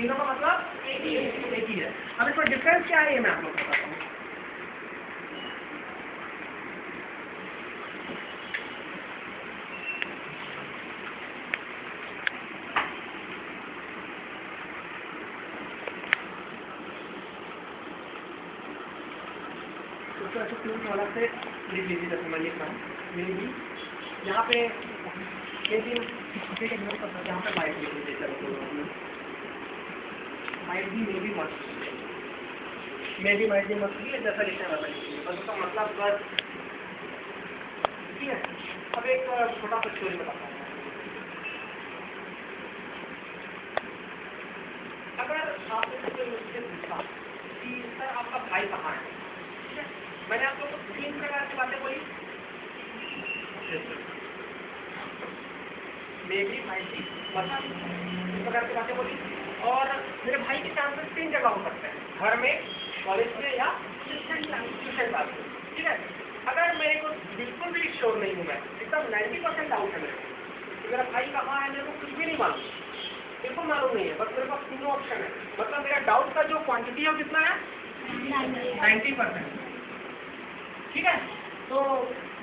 तीनों का मतलब एक ही है। अब इसमें डिफरेंस क्या है ये मैं आप लोग को बताता हूँ। अलग से लिख लीजिए, जैसे मैं लिख रहा हूँ मे बी, यहाँ पे यहाँ पे माइट लिख लीजिए, चलो माइट भी माइट भी मत लीजिए, जैसा लिखना है वैसा लिखिए, बस उसका मतलब बस ठीक है। अब एक छोटा सा स्टोरी बताता हूँ। अगर आपने मुझसे पूछा कि सर आपका भाई कहाँ है, ठीक है, मैंने आप लोगों को 3 प्रकार की बातें बोली, मे भी माइट भी मतलब 3 प्रकार की बातें बोली, और मेरे भाई के चांसेस 3 जगह हो सकते हैं, घर में, कॉलेज में या ट्यूशन क्लास में, ठीक है। अगर मेरे को बिल्कुल भी श्योर नहीं हूँ, मैं एकदम 90% डाउट है मेरे को, मेरा भाई कहाँ है मेरे को कुछ भी नहीं मालूम, बिल्कुल मालूम नहीं है, बस मेरे पास 3 ऑप्शन है, मतलब मेरा डाउट का जो क्वांटिटी है कितना है 90%, ठीक है। तो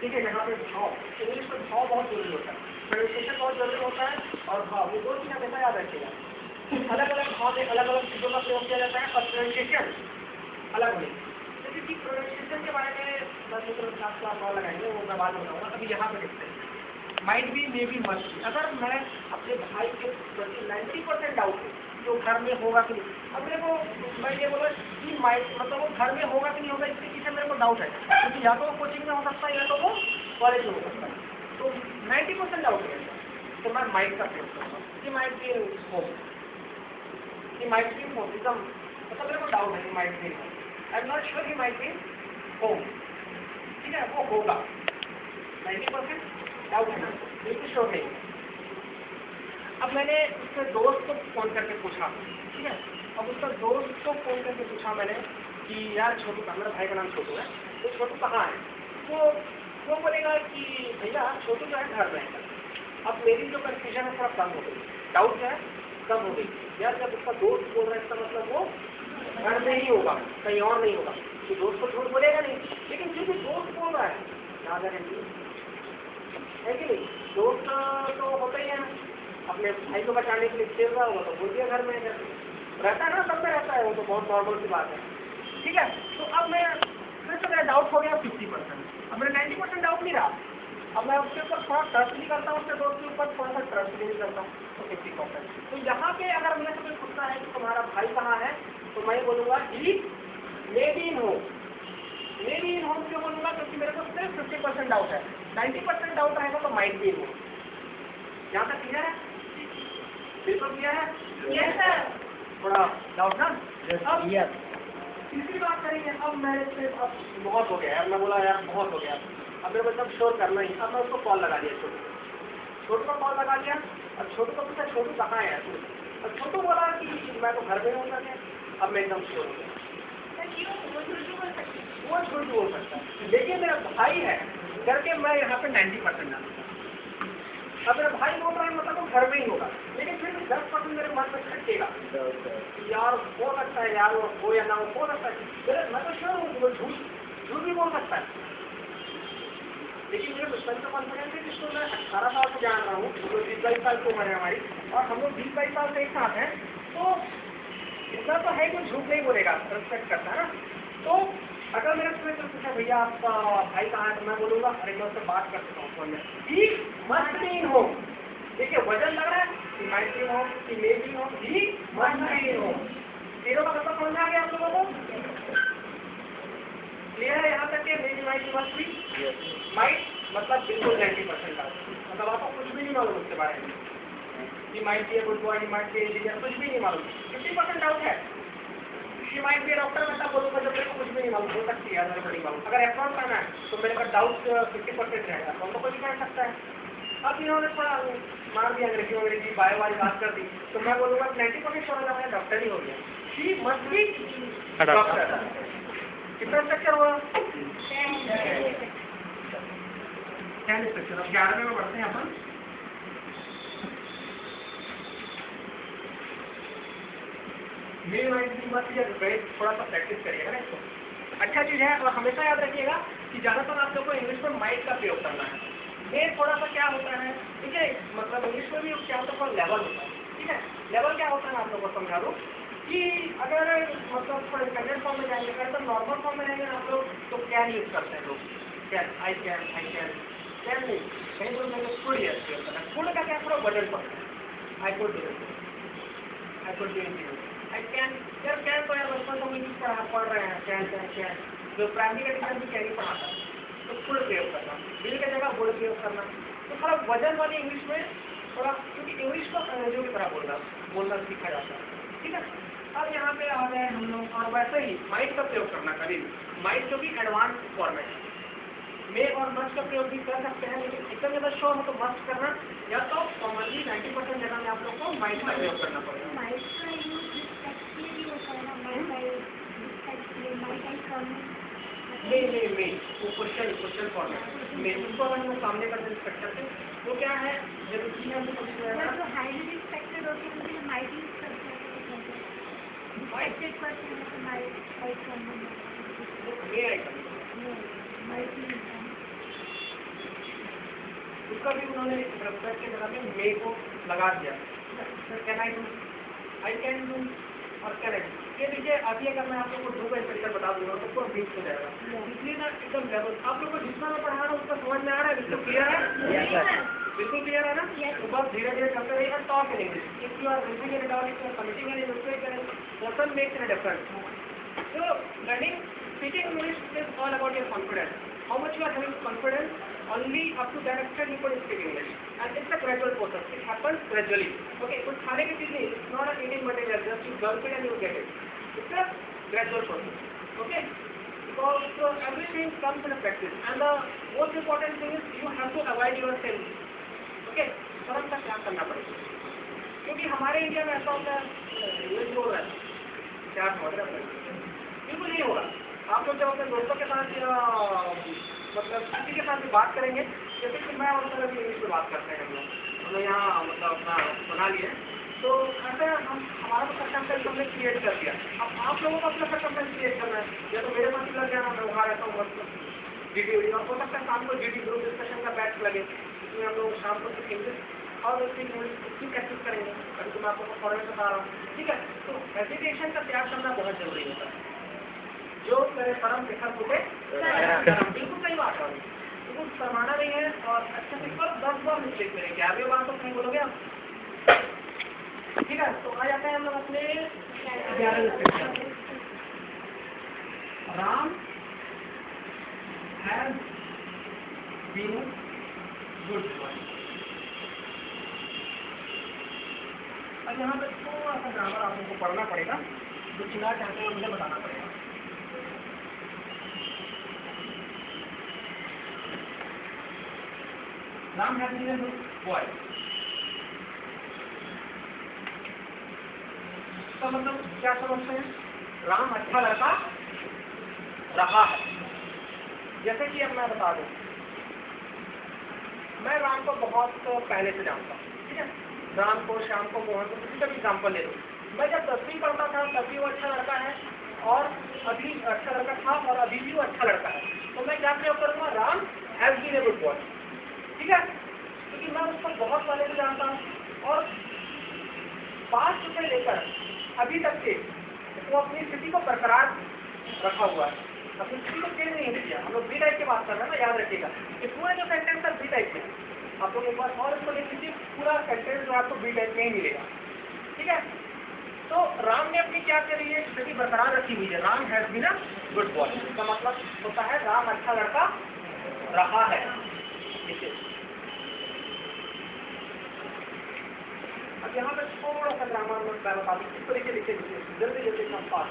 देखिए यहाँ पे भाव, इंग्लिश में भाव बहुत जरूरी होता है, प्रोनाउंसिएशन बहुत जरूरी होता है, और भाव, ये 2 चीज़ हमेशा याद रखिएगा। अलग अलग भाव में अलग अलग चीज़ों का प्रयोग किया जाता है, और प्रोनाउंसिएशन अलग होगी। तो किसी प्रोनाउंसिएशन के बारे में बस क्लास और लगाएंगे, वो मैं बाद में बताऊँगा। अभी यहाँ पे देखते हैं माइट भी मे भी मस्ट भी। अगर मैं अपने भाई के प्रति 90% डाउट हूँ जो घर में होगा कि नहीं, अब मेरे को मैं ये बोला कि माइट मतलब वो घर में होगा कि नहीं होगा, इसके पीछे मेरे को डाउट है, क्योंकि या तो वो कोचिंग में हो सकता है या तो वो कॉलेज में हो सकता है, तो 90% डाउट है, तो मैं माइट का प्रयोग करूँगा कि माइट भी हो, कि माइट भी हो, एकदम मतलब मेरे को डाउट है कि माइट भी हो, आई एम नॉट श्योर कि माइट भी हो, ठीक है, वो होगा 90% डाउट है ना, बिल्कुल श्योर नहीं। अब मैंने उसके दोस्त को फ़ोन करके पूछा, ठीक है, अब उसका दोस्त को फ़ोन करके पूछा मैंने कि यार छोटू का, मेरा भाई का नाम छोटू है, तो छोटू कहाँ है, वो बोलेगा कि भैया छोटू जो है घर में है। अब मेरी जो कन्फ्यूजन है थोड़ा कम हो गई, डाउट है कम हो गई, यार जब उसका दोस्त बोल रहा है इसका मतलब वो घर में ही होगा, कहीं और नहीं होगा, तो दोस्त को झूठ बोलेगा नहीं, लेकिन फिर भी दोस्त बोल रहा है, क्या गारंटी है कि नहीं, दोस्त तो होते ही हैं, अपने भाई को बचाने के लिए खेल रहा होगा तो बोल दिया घर में रहता है ना, सब में रहता है, वो तो बहुत नॉर्मल सी बात है, ठीक है। तो अब मैं फिर से मेरा डाउट हो गया 50%, अब मेरा 90% डाउट नहीं रहा, अब मैं उसके ऊपर थोड़ा ट्रस्ट भी करता हूँ, अपने दोस्त के ऊपर थोड़ा सा ट्रस्ट भी नहीं करता हूँ, तो 50%। तो यहाँ पे अगर मुझे कोई पूछता है कि तुम्हारा भाई कहाँ है, तो मैं बोलूँगा ही मे बी इन हो, मे बी इन होम क्यों बोलूँगा, क्योंकि मेरे को सिर्फ 50% डाउट है, 90% डाउट रहेगा तो माइट बी इन हो। यहाँ तक क्लियर है, बिल्कुल क्लियर है, यस सर, थोड़ा डाउट ना। अब तीसरी बात करेंगे, अब मेरे से अब बहुत हो गया यार, मैं बोला यार बहुत हो गया, अब मेरे को एकदम श्योर करना ही, अब मैं उसको कॉल लगा दिया, छोटू को कॉल लगा दिया, अब छोटू को पूछा छोटू कहाँ है, अब छोटू बोला कि मैं तो घर में हूँ करके, अब मैं एकदम श्योर हो गया, वो झूठ बोल सकता है, लेकिन मेरा भाई है करके मैं यहाँ पे 90% डालूंगा। अब मेरा भाई बोल रहा है मतलब वो घर में ही होगा, लेकिन फिर भी 10% मेरे मन में खटेगा यार, हो सकता है यार वो हो या ना हो सकता है, मैं तो श्योर हूँ वो झूठ भी बोल सकता है, लेकिन मुझे बचपन का कॉन्फिडेंस है जिसको मैं 18 साल से जान रहा हूँ, जो 20-22 साल की उम्र है हमारी, और हम लोग 20-22 साल से एक साथ हैं, तो इतना तो है कि झूठ नहीं बोलेगा, रिस्पेक्ट करता है ना। तो अगर मेरे से तो पूछा भैया आपका भाई कहाँ है, तो मैं बोलूँगा अरे मैं उससे बात कर सकता हूँ फोन में, ही मस्ट बी इन हो, देखिए वजन लग रहा है कि माइट बी हो कि मे बी हो, ही मस्ट बी इन हो, तीनों का मतलब समझ आ गया आप लोगों को, क्लियर है यहाँ तक के may be might must be, might मतलब बिल्कुल 90% डाउट, मतलब आपको कुछ भी नहीं मालूम उसके बारे में, he might be A good boy, he might be engineer, कुछ भी नहीं मालूम, 50% डाउट है, शी माइट बी डॉक्टर, मैं तब बोलूँगा जब मेरे को कुछ भी नहीं मालूम, हो सकती है मेरे को नहीं मालूम, अगर एप्रोच करना है तो मेरे पास डाउट 50% रहेगा, तो हमको कोई कह सकता है। अब इन्होंने थोड़ा मार दिया अंग्रेजी बायो वाली बात कर दी, तो मैं बोलूँगा 90% श्योर हो जाएगा डॉक्टर ही हो गया, शी मस्ट बी डॉक्टर। कितना स्ट्रक्चर हुआ 10 स्ट्रक्चर, अब 11वें में बढ़ते हैं अपन। मिनिमाइज की मत कीजिए, थोड़ा सा प्रैक्टिस करिएगा ना इसको, अच्छा चीज़ है। और हमेशा याद रखिएगा कि ज़्यादातर आप लोग को इंग्लिश में माइट का प्रयोग करना है। ये थोड़ा सा क्या होता है, ठीक है, मतलब इंग्लिश में भी क्या होता है, लेवल होता है, ठीक है। लेवल क्या होता है मैं आप लोगों को समझा दूँ कि अगर मतलब थोड़े इंडिपेंडेंट फॉर्म में जाएंगे, अगर तो नॉर्मल फॉर्म में रहेंगे आप लोग तो कैन यूज करते हैं लोग, कैन, आई कैन नहीं, कहीं पर मैंने कुड यूज करता है। कुड का क्या थोड़ा वजन पड़ता है, I could do it, I could do it, I can, यार कैन तो यार बचपन तो इंग्लिश पढ़ रहे हैं, कैन जो प्राइमरी का टीचर भी कैन ही पढ़ाता है, तो कुड प्रयोग करना, बिल की जगह वुड प्रयोग करना, तो थोड़ा वजन वाली इंग्लिश में थोड़ा, क्योंकि इंग्लिश को अंग्रेजों की तरह बोलना सीखा जाता है, ठीक है। अब यहाँ पे आ गए हम लोग, और वैसे ही माइट का प्रयोग करना कभी भी, माइट जो कि एडवांस फॉर्मेट है, मे और मस्ट का प्रयोग भी कर सकते हैं, लेकिन एकदम ज़्यादा श्योर हो तो मस्ट करना, या तो कॉमनली 90% जगह में आप लोग को माइट का प्रयोग करना पड़ेगा। माइट का यूज रिस्पेक्टफुली भी होता है ना, नहीं, वो क्वेश्चन फॉर्मेट में उसको अगर हम सामने का रिस्पेक्ट करते हैं वो क्या है, जब उसकी हम समझ में आएगा जो हाईली रिस्पेक्टेड होती है उनके माइट यूज करते हैं, रिस्पेक्टेड पर्सन है तो माइट करना उसका भी उन्होंने रेस्पेक्ट के जगह में मे को लगा दिया, can I do, I can do और कैन आई डू। ये देखिए अभी अगर मैं आप लोग को दो का स्ट्रक्चर बता दूंगा तो पूरा बीच हो जाएगा, इसलिए ना एकदम लेवल आप लोग को जितना मैं पढ़ा रहा हूँ उसका समझ में आ रहा है, बिल्कुल क्लियर है, बिल्कुल क्लियर है ना। तो बस धीरे धीरे करते रहिए और talk in English, if you are reading and all, if you are committing and illustrating, doesn't make any difference. So learning speaking English is all about your confidence. How much you are having confidence, only up to that extent you can speak English, and it's a gradual process. It happens gradually. Okay, कुछ खाने की चीज़ नहीं, it's not an eating material. Just you gulp it and you get it. It's a gradual process. Okay, so everything comes in a practice, and the most important thing is you have to avoid yourself. Okay, शर्म का त्याग करना पड़ेगा, क्योंकि हमारे India में ऐसा होता है, ये जो है क्या समझ रहे हैं, बिल्कुल नहीं होगा। आप लोग जब अपने दोस्तों के साथ या मतलब किसी के साथ भी बात करेंगे, जैसे कि मैं और सर भी इंग्लिश में बात करते हैं, हम लोग यहाँ मतलब अपना बना लिए, तो ऐसे हम हमारा तो सर्कमस्टेंस हमने क्रिएट कर दिया, अब आप लोगों को अपना सर्कमस्टेंस क्रिएट करना है, या तो मेरे पास लग जाना, मैं वहाँ रहता हूँ मतलब जीडी, और हो सकता है शाम को जीडी ग्रुप डिस्कशन का बैच लगे, जिसमें हम लोग शाम को सिर्फ इंग्लिश और उसकी प्रैक्टिस करेंगे, अभी तो मैं आप लोगों को फॉरवर्ड बता रहा हूँ, ठीक है। तो हेजिटेशन का त्याग करना बहुत जरूरी होता है, जो करे परम शिखर होते, बिल्कुल सही बात है, बिल्कुल शर्माना नहीं है, और अच्छे से पर 10 बार मिस्टेक करेंगे, आगे बात तो नहीं बोलोगे आप, ठीक है। तो आ जाते हैं हम लोग अपने 11 Ram has been good boy. अब यहाँ पे थोड़ा सा ग्रामर आप लोगों को पढ़ना पड़ेगा, जो चिल्ला चाहते हैं मुझे बताना पड़ेगा। Ram has been good boy का मतलब क्या समझते हैं, राम अच्छा लड़का रहा है। जैसे कि अब मैं बता दूं, मैं राम को बहुत पहले से जानता हूँ, ठीक है, राम को, श्याम को, मोहन को, किसी का भी एग्जाम्पल ले लूँ, मैं जब 10वीं पढ़ता था तब भी वो अच्छा लड़का है, और अभी अच्छा लड़का था, और अभी भी वो अच्छा लड़का है, तो मैं क्या प्रयोग करूँगा, Ram has been a good boy, ठीक है, क्योंकि मैं उसको बहुत पहले से जानता हूँ, और पास्ट से लेकर अभी तक के वो अपनी स्थिति को बरकरार रखा हुआ है, अपनी स्थिति को चेंज नहीं किया। हम लोग बी टाइप की बात कर रहे हैं ना, याद रखिएगा, ये पूरा जो सेंटेंस है बी टाइप में, आप लोग एक बार और इसको देख लीजिए, पूरा सेंटेंस जो आपको बी टाइप में ही मिलेगा, ठीक है। तो राम ने अपनी क्या करी है, स्थिति बरकरार रखी हुई है, Ram has been a good boy, इसका मतलब होता है राम अच्छा लड़का रहा है। अब यहाँ पे थोड़ा सा ग्रामर में मैं बता दूँ, इस तरीके लिखे जल्दी जल्दी हम पास,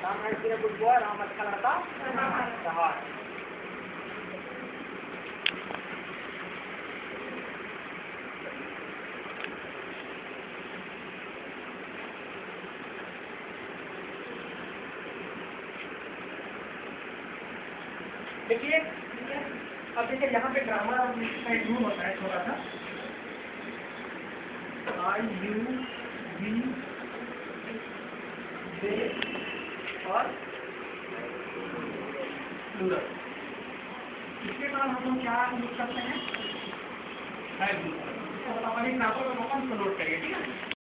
Ram has been a good boy, Ram अच्छा लड़का रहा है। देखिए अब देखिए यहाँ पे ग्रामर का एक रूल होता है छोटा सा, IUV से और प्लूरल। इसके बाद हम लोग क्या यूज करते हैं? है, और हमारी नापों को नोट करिए, ठीक है।